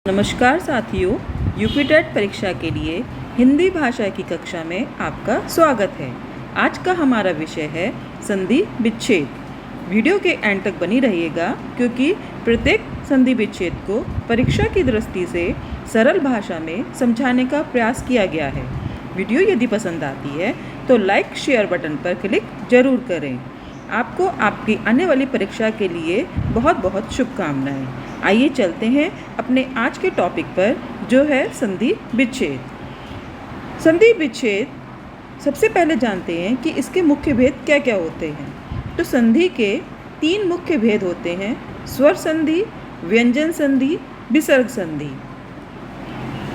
नमस्कार साथियों, यूपीटेट परीक्षा के लिए हिंदी भाषा की कक्षा में आपका स्वागत है। आज का हमारा विषय है संधि विच्छेद। वीडियो के एंड तक बनी रहिएगा क्योंकि प्रत्येक संधि विच्छेद को परीक्षा की दृष्टि से सरल भाषा में समझाने का प्रयास किया गया है। वीडियो यदि पसंद आती है तो लाइक शेयर बटन पर क्लिक जरूर करें। आपको आपकी आने वाली परीक्षा के लिए बहुत बहुत शुभकामनाएं। आइए चलते हैं अपने आज के टॉपिक पर, जो है संधि विच्छेद। संधि विच्छेद सबसे पहले जानते हैं कि इसके मुख्य भेद क्या क्या होते हैं। तो संधि के 3 मुख्य भेद होते हैं: स्वर संधि, व्यंजन संधि, विसर्ग संधि।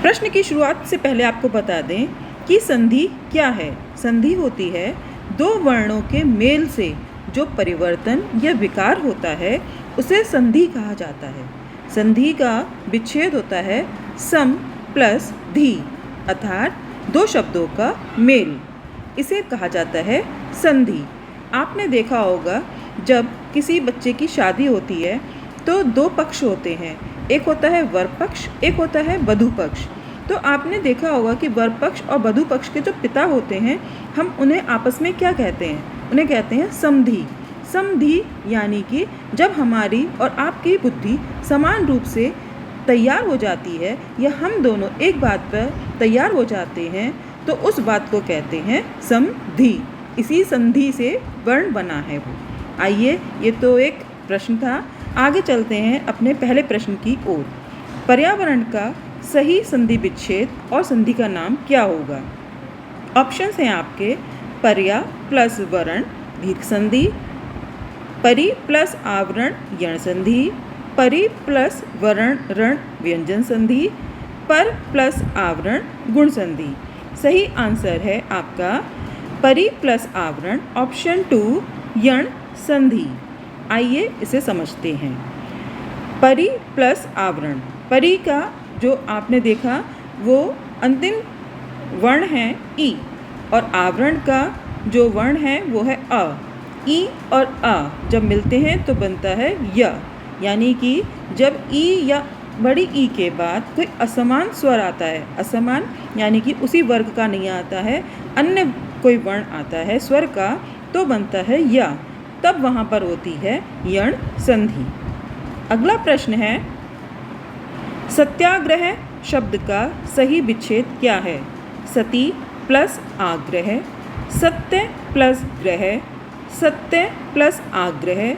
प्रश्न की शुरुआत से पहले आपको बता दें कि संधि क्या है। संधि होती है 2 वर्णों के मेल से जो परिवर्तन या विकार होता है उसे संधि कहा जाता है। संधि का विच्छेद होता है सम प्लस धी, अर्थात 2 शब्दों का मेल, इसे कहा जाता है संधि। आपने देखा होगा जब किसी बच्चे की शादी होती है तो 2 पक्ष होते हैं, एक होता है वर पक्ष, एक होता है वधू पक्ष। तो आपने देखा होगा कि वर पक्ष और वधू पक्ष के जो पिता होते हैं, हम उन्हें आपस में क्या कहते हैं? उन्हें कहते हैं समधि। समधि यानी कि जब हमारी और आपकी बुद्धि समान रूप से तैयार हो जाती है या हम दोनों एक बात पर तैयार हो जाते हैं तो उस बात को कहते हैं समधि। इसी संधि से वर्ण बना है वो। आइए, ये तो एक प्रश्न था। आगे चलते हैं अपने पहले प्रश्न की ओर। पर्यावरण का सही संधि विच्छेद और संधि का नाम क्या होगा? ऑप्शंस हैं आपके: पर्या प्लस वरण दीर्घ संधि, परि प्लस आवरण यण संधि, परि प्लस वरण रण व्यंजन संधि, पर प्लस आवरण गुण संधि। सही आंसर है आपका परि प्लस आवरण, ऑप्शन 2 यण संधि। आइए इसे समझते हैं। परि प्लस आवरण, परि का जो आपने देखा वो अंतिम वर्ण है ई, और आवरण का जो वर्ण है वो है अ। ई और अ जब मिलते हैं तो बनता है य, यानी कि जब ई या बड़ी ई के बाद कोई असमान स्वर आता है, असमान यानी कि उसी वर्ग का नहीं आता है, अन्य कोई वर्ण आता है स्वर का, तो बनता है य, तब वहाँ पर होती है यण संधि। अगला प्रश्न है, सत्याग्रह शब्द का सही विच्छेद क्या है? सती प्लस आग्रह, सत्य प्लस ग्रह, सत्य प्लस आग्रह,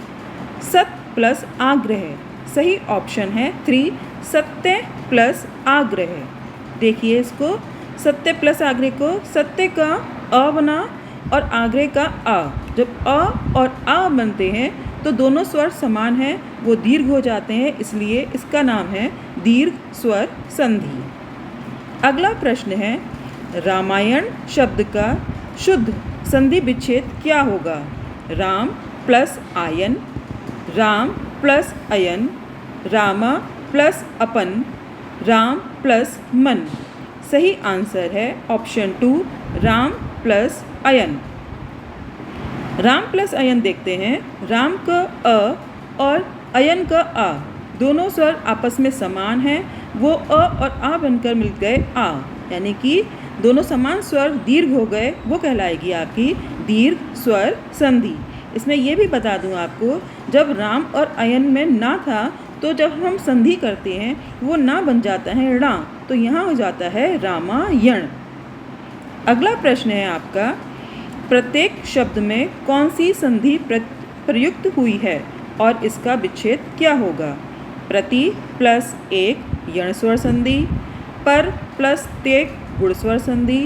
सत प्लस आग्रह। सही ऑप्शन है 3 सत्य प्लस आग्रह। देखिए इसको, सत्य प्लस आग्रह को सत्य का अ बना और आग्रह का आ। जब अ और आ बनते हैं तो दोनों स्वर समान हैं, वो दीर्घ हो जाते हैं, इसलिए इसका नाम है दीर्घ स्वर संधि। अगला प्रश्न है, रामायण शब्द का शुद्ध संधि विच्छेद क्या होगा? राम प्लस आयन, राम प्लस अयन, रामा प्लस अपन, राम प्लस मन। सही आंसर है ऑप्शन 2 राम प्लस अयन। राम प्लस अयन देखते हैं। राम का अ और अयन का आ, दोनों स्वर आपस में समान हैं, वो अ और आ बनकर मिल गए आ, यानी कि दोनों समान स्वर दीर्घ हो गए, वो कहलाएगी आपकी दीर्घ स्वर संधि। इसमें ये भी बता दूं आपको, जब राम और अयन में ना था तो जब हम संधि करते हैं वो ना बन जाता है रा, तो यहाँ हो जाता है रामायण। अगला प्रश्न है आपका, प्रत्येक शब्द में कौन सी संधि प्रयुक्त हुई है और इसका विच्छेद क्या होगा? प्रति प्लस 1 यण स्वर संधि, पर प्लस 1 गुण स्वर संधि,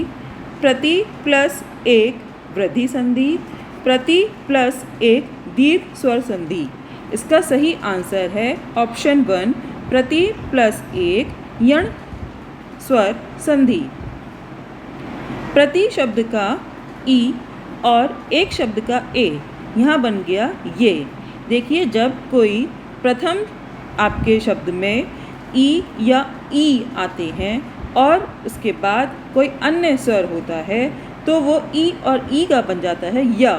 प्रति प्लस 1 वृद्धि संधि, प्रति प्लस 1 दीर्घ स्वर संधि। इसका सही आंसर है ऑप्शन 1 प्रति प्लस 1 यण स्वर संधि। प्रति शब्द का ई और एक शब्द का ए यहाँ बन गया ये। देखिए, जब कोई प्रथम आपके शब्द में ई या ई आते हैं और उसके बाद कोई अन्य स्वर होता है तो वो ई और ई का बन जाता है या,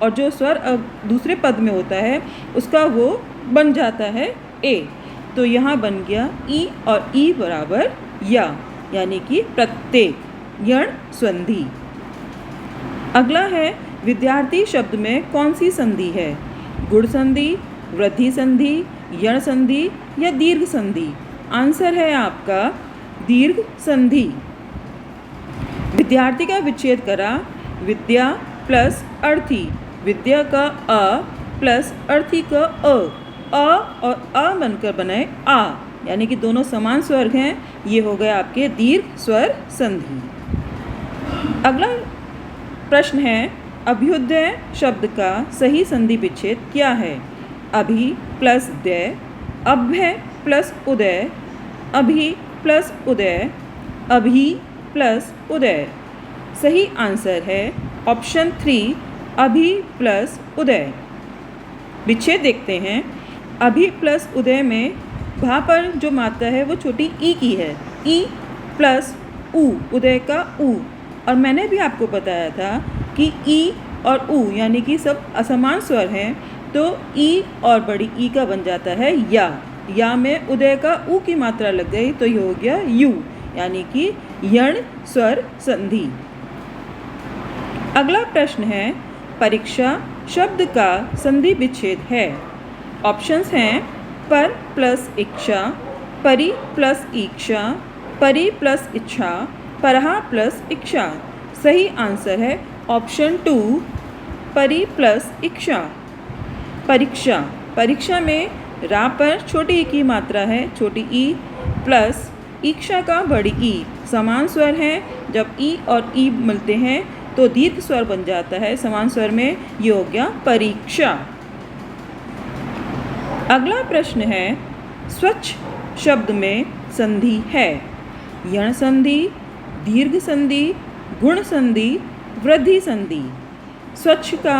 और जो स्वर दूसरे पद में होता है उसका वो बन जाता है ए। तो यहाँ बन गया ई और ई बराबर या, यानी कि प्रत्येक, यण संधि। अगला है विद्यार्थी शब्द में कौन सी संधि है? गुण संधि, वृद्धि संधि, यण संधि या दीर्घ संधि? आंसर है आपका दीर्घ संधि। विद्यार्थी का विच्छेद करा, विद्या प्लस अर्थी, विद्या का अ प्लस अर्थी का अ और अ बनकर बनाए आ, यानी कि दोनों समान स्वर हैं। ये हो गए आपके दीर्घ स्वर संधि। अगला प्रश्न है अभ्युदय शब्द का सही संधि विच्छेद क्या है? अभि प्लस दय, अभ्य प्लस उदय, अभि प्लस उदय, अभि प्लस उदय। सही आंसर है ऑप्शन 3, अभि प्लस उदय। विच्छेद देखते हैं। अभि प्लस उदय में वहाँ पर जो मात्रा है वो छोटी ई की है, ई प्लस उ, उदय का उ। और मैंने भी आपको बताया था कि ई और उ यानी कि सब असमान स्वर हैं, तो ई और बड़ी ई का बन जाता है या में उदय का उ की मात्रा लग गई तो ये हो गया यू, यानी कि यण स्वर संधि। अगला प्रश्न है परीक्षा शब्द का संधि विच्छेद है। ऑप्शंस हैं पर प्लस इच्छा, परि प्लस ईक्षा, परि प्लस इच्छा, परहा प्लस इच्छा। सही आंसर है ऑप्शन 2, परि प्लस इच्छा। परीक्षा, परीक्षा में रा पर छोटी ई की मात्रा है, छोटी ई प्लस ईक्षा का बड़ी ई, समान स्वर हैं। जब ई और ई मिलते हैं तो दीर्घ स्वर बन जाता है समान स्वर में, ये हो गया परीक्षा। अगला प्रश्न है स्वच्छ शब्द में संधि है। यण संधि, दीर्घ संधि, गुण संधि, वृद्धि संधि। स्वच्छ का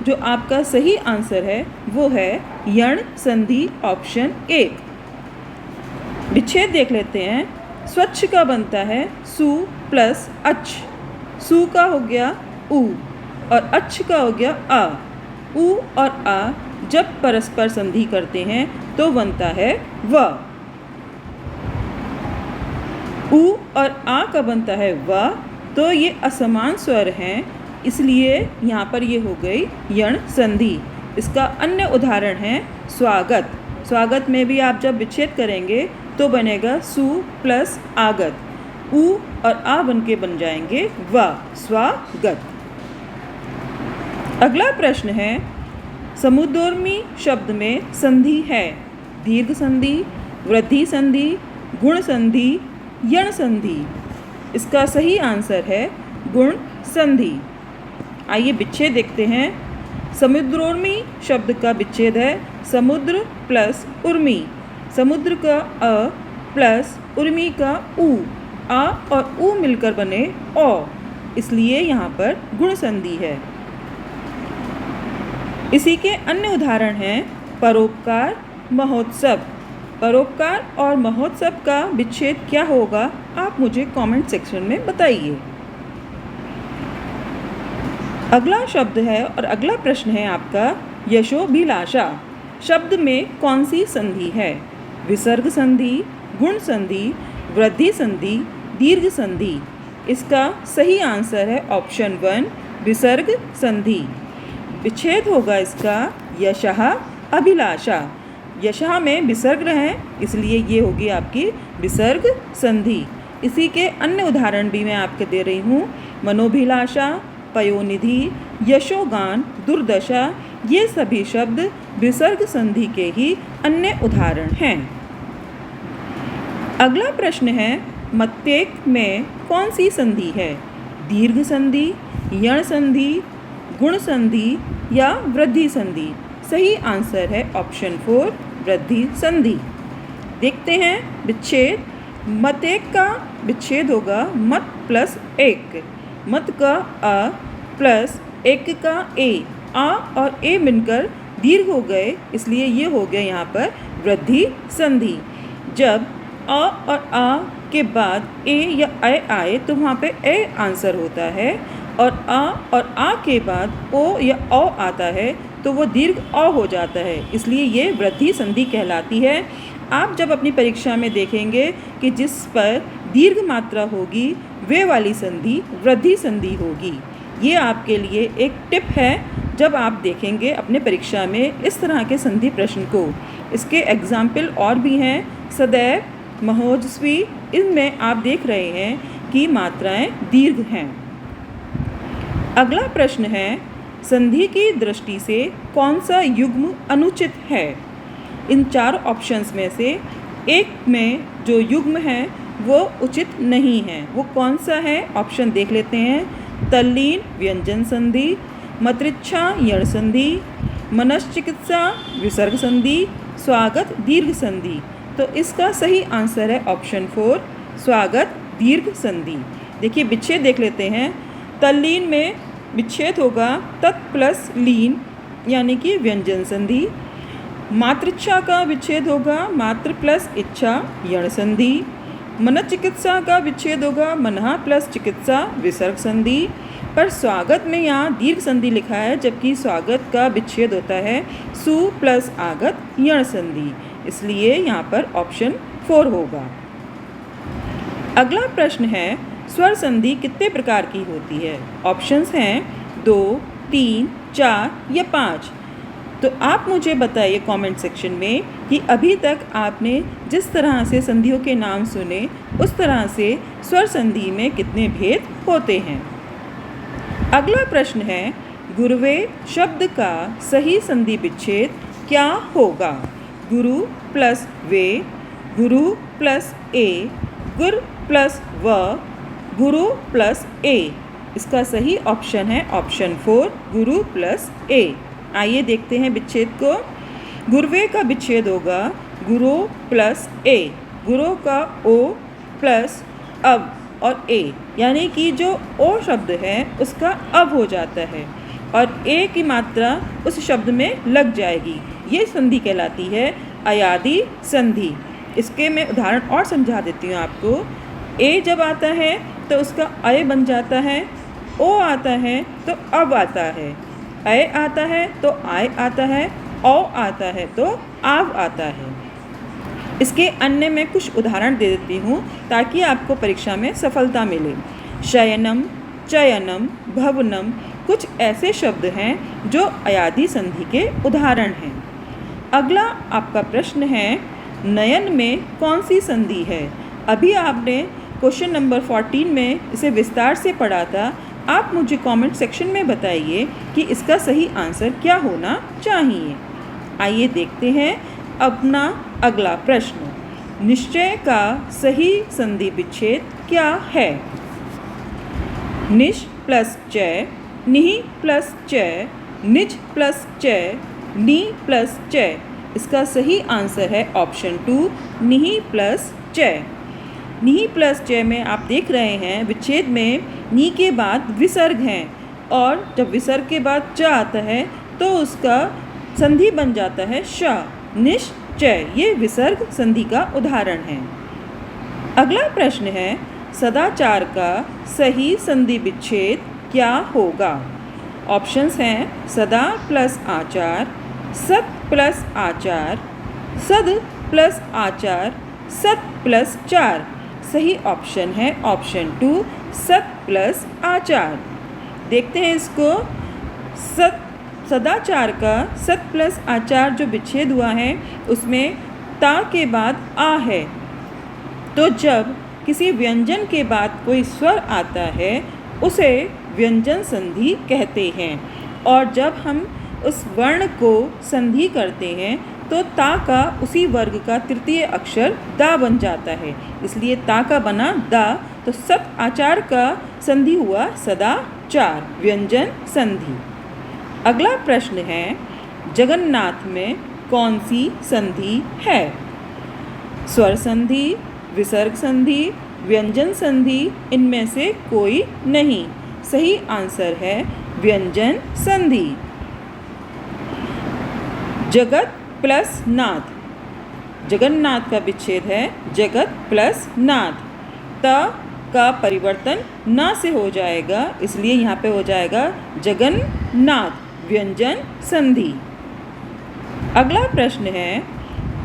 जो आपका सही आंसर है वो है यण संधि, ऑप्शन 1। विच्छेद देख लेते हैं। स्वच्छ का बनता है सु प्लस अच्छ, सु का हो गया उ और अच्छ का हो गया आ। उ और आ जब परस्पर संधि करते हैं तो बनता है व। उ और आ का बनता है व, तो ये असमान स्वर हैं, इसलिए यहाँ पर ये हो गई यण संधि। इसका अन्य उदाहरण है स्वागत। स्वागत में भी आप जब विच्छेद करेंगे तो बनेगा सु प्लस आगत, उ और आ बन के बन जाएंगे व, स्वागत। अगला प्रश्न है समुद्रोर्मी शब्द में संधि है। दीर्घ संधि, वृद्धि संधि, गुण संधि, यण संधि। इसका सही आंसर है गुण संधि। आइए विच्छेद देखते हैं। समुद्रोर्मी शब्द का विच्छेद है समुद्र प्लस उर्मी, समुद्र का अ प्लस उर्मी का उ, आ और उ मिलकर बने औ, इसलिए यहाँ पर गुण संधि है। इसी के अन्य उदाहरण हैं परोपकार, महोत्सव। परोपकार और महोत्सव का विच्छेद क्या होगा, आप मुझे कमेंट सेक्शन में बताइए। अगला शब्द है और अगला प्रश्न है आपका यशोभिलाषा शब्द में कौन सी संधि है? विसर्ग संधि, गुण संधि, वृद्धि संधि, दीर्घ संधि। इसका सही आंसर है ऑप्शन 1, विसर्ग संधि। विच्छेद होगा इसका यशः अभिलाषा। यशः में विसर्ग है, इसलिए ये होगी आपकी विसर्ग संधि। इसी के अन्य उदाहरण भी मैं आपको दे रही हूँ। मनोभिलाषा, पयोनिधि, यशोगान, दुर्दशा, ये सभी शब्द विसर्ग संधि के ही अन्य उदाहरण हैं। अगला प्रश्न है मत्येक में कौन सी संधि है? दीर्घ संधि, यण संधि, गुण संधि या वृद्धि संधि। सही आंसर है ऑप्शन 4, वृद्धि संधि। देखते हैं विच्छेद। मत्येक का विच्छेद होगा मत प्लस एक, मत का अ प्लस एक का ए, आ और ए मिलकर दीर्घ हो गए, इसलिए ये हो गया यहाँ पर वृद्धि संधि। जब अ और आ के बाद ए या ऐ आए तो वहाँ पे ए आंसर होता है, और आ के बाद ओ या औ आता है तो वो दीर्घ औ हो जाता है, इसलिए ये वृद्धि संधि कहलाती है। आप जब अपनी परीक्षा में देखेंगे कि जिस पर दीर्घ मात्रा होगी वे वाली संधि वृद्धि संधि होगी। ये आपके लिए एक टिप है जब आप देखेंगे अपने परीक्षा में इस तरह के संधि प्रश्न को। इसके एग्जाम्पल और भी हैं, सदैव, महोजस्वी, इनमें आप देख रहे हैं कि मात्राएं दीर्घ हैं। अगला प्रश्न है, संधि की दृष्टि से कौन सा युग्म अनुचित है? इन 4 ऑप्शंस में से एक में जो युग्म है वो उचित नहीं है। वो कौन सा है? ऑप्शन देख लेते हैं। तल्लीन व्यंजन संधि, मतृच्छा यण संधि, मनश्चिकित्सा विसर्ग संधि, स्वागत दीर्घ संधि। तो इसका सही आंसर है ऑप्शन 4, स्वागत दीर्घ संधि। देखिए विच्छेद देख लेते हैं। तल्लीन में विच्छेद होगा तत् प्लस लीन यानी कि व्यंजन संधि। मातृच्छा का विच्छेद होगा मातृ प्लस इच्छा यण संधि। मनश्चिकित्सा का विच्छेद होगा मनः प्लस चिकित्सा विसर्ग संधि। पर स्वागत में यहाँ दीर्घ संधि लिखा है, जबकि स्वागत का विच्छेद होता है सु प्लस आगत यण संधि, इसलिए यहाँ पर ऑप्शन 4 होगा। अगला प्रश्न है, स्वर संधि कितने प्रकार की होती है? ऑप्शंस हैं 2, 3, 4 या 5। तो आप मुझे बताइए कमेंट सेक्शन में कि अभी तक आपने जिस तरह से संधियों के नाम सुने उस तरह से स्वर संधि में कितने भेद होते हैं। अगला प्रश्न है, गुरुवे शब्द का सही संधि विच्छेद क्या होगा? गुरु प्लस वे, गुरु प्लस ए, गुर प्लस व, गुरु प्लस ए। इसका सही ऑप्शन है ऑप्शन 4, गुरु प्लस ए। आइए देखते हैं विच्छेद को। गुरुवे का विच्छेद होगा गुरु प्लस ए, गुरु का ओ प्लस अब और ए, यानी कि जो ओ शब्द है उसका अब हो जाता है और ए की मात्रा उस शब्द में लग जाएगी। ये संधि कहलाती है अयादी संधि। इसके मैं उदाहरण और समझा देती हूँ आपको। ए जब आता है तो उसका अय बन जाता है, ओ आता है तो अब आता है, अय आता है तो आय आता है, औ आता है तो आव आता है। इसके अन्य मैं कुछ उदाहरण दे देती हूँ ताकि आपको परीक्षा में सफलता मिले। शयनम, चयनम, भवनम कुछ ऐसे शब्द हैं जो अयादी संधि के उदाहरण हैं। अगला आपका प्रश्न है, नयन में कौन सी संधि है? अभी आपने क्वेश्चन नंबर 14 में इसे विस्तार से पढ़ा था। आप मुझे कमेंट सेक्शन में बताइए कि इसका सही आंसर क्या होना चाहिए। आइए देखते हैं अपना अगला प्रश्न। निश्चय का सही संधि विच्छेद क्या है? निश प्लस चय, निहि प्लस चय, निज प्लस चय, नी प्लस चय। इसका सही आंसर है ऑप्शन 2, निहि प्लस चय। निहि प्लस चय में आप देख रहे हैं विच्छेद में नी के बाद विसर्ग हैं और जब विसर्ग के बाद च आता है तो उसका संधि बन जाता है श, निश्चय। ये विसर्ग संधि का उदाहरण है। अगला प्रश्न है, सदाचार का सही संधि विच्छेद क्या होगा? ऑप्शंस हैं सदा प्लस आचार, सत प्लस आचार, सद प्लस आचार, सत प्लस चार। सही ऑप्शन है ऑप्शन 2, सत प्लस आचार। देखते हैं इसको। सदाचार का सत प्लस आचार जो विच्छेद हुआ है उसमें ता के बाद आ है। तो जब किसी व्यंजन के बाद कोई स्वर आता है उसे व्यंजन संधि कहते हैं और जब हम उस वर्ण को संधि करते हैं तो ता का उसी वर्ग का तृतीय अक्षर दा बन जाता है, इसलिए ता का बना दा। तो सत आचार का संधि हुआ सदाचार, व्यंजन संधि। अगला प्रश्न है, जगन्नाथ में कौन सी संधि है? स्वर संधि, विसर्ग संधि, व्यंजन संधि, इनमें से कोई नहीं। सही आंसर है व्यंजन संधि। जगत प्लस नाथ, जगन्नाथ का विच्छेद है जगत प्लस नाथ। त का परिवर्तन ना से हो जाएगा, इसलिए यहाँ पे हो जाएगा जगन्नाथ, व्यंजन संधि। अगला प्रश्न है,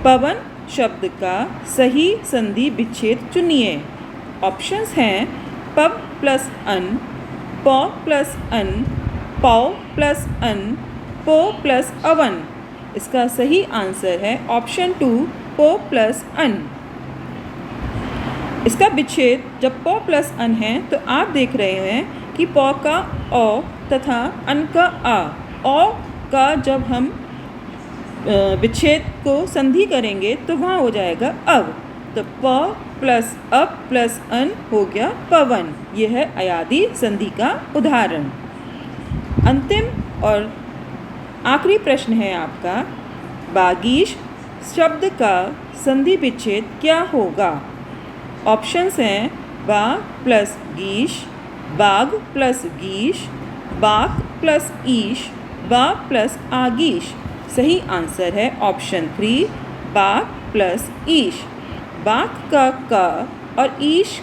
पवन शब्द का सही संधि विच्छेद चुनिए। ऑप्शंस हैं पब प्लस अन, पौ प्लस अन, पौ प्लस अन, पो प्लस अवन। इसका सही आंसर है ऑप्शन 2 पो प्लस अन। इसका विच्छेद जब पौ प्लस अन है तो आप देख रहे हैं कि पौ का औ तथा अन का आ। औ का जब हम विच्छेद को संधि करेंगे तो वहाँ हो जाएगा अव। तो प प्लस अप प्लस अन हो गया पवन। यह है अयादी संधि का उदाहरण। अंतिम और आखिरी प्रश्न है आपका, बागीश शब्द का संधि विच्छेद क्या होगा? ऑप्शंस हैं बाग प्लस गीश, बाग प्लस गीश, बाक प्लस ईश, बा प्लस आगीश। सही आंसर है ऑप्शन 3 बाक प्लस ईश। बाक का और ईश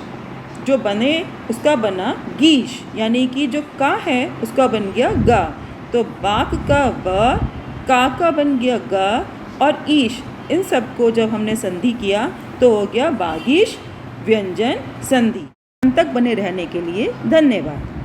जो बने उसका बना गीश, यानी कि जो का है उसका बन गया गा। तो बाक का ब, का बन गया गा और ईश, इन सब को जब हमने संधि किया तो हो गया बागीश व्यंजन संधि। अंत तक बने रहने के लिए धन्यवाद।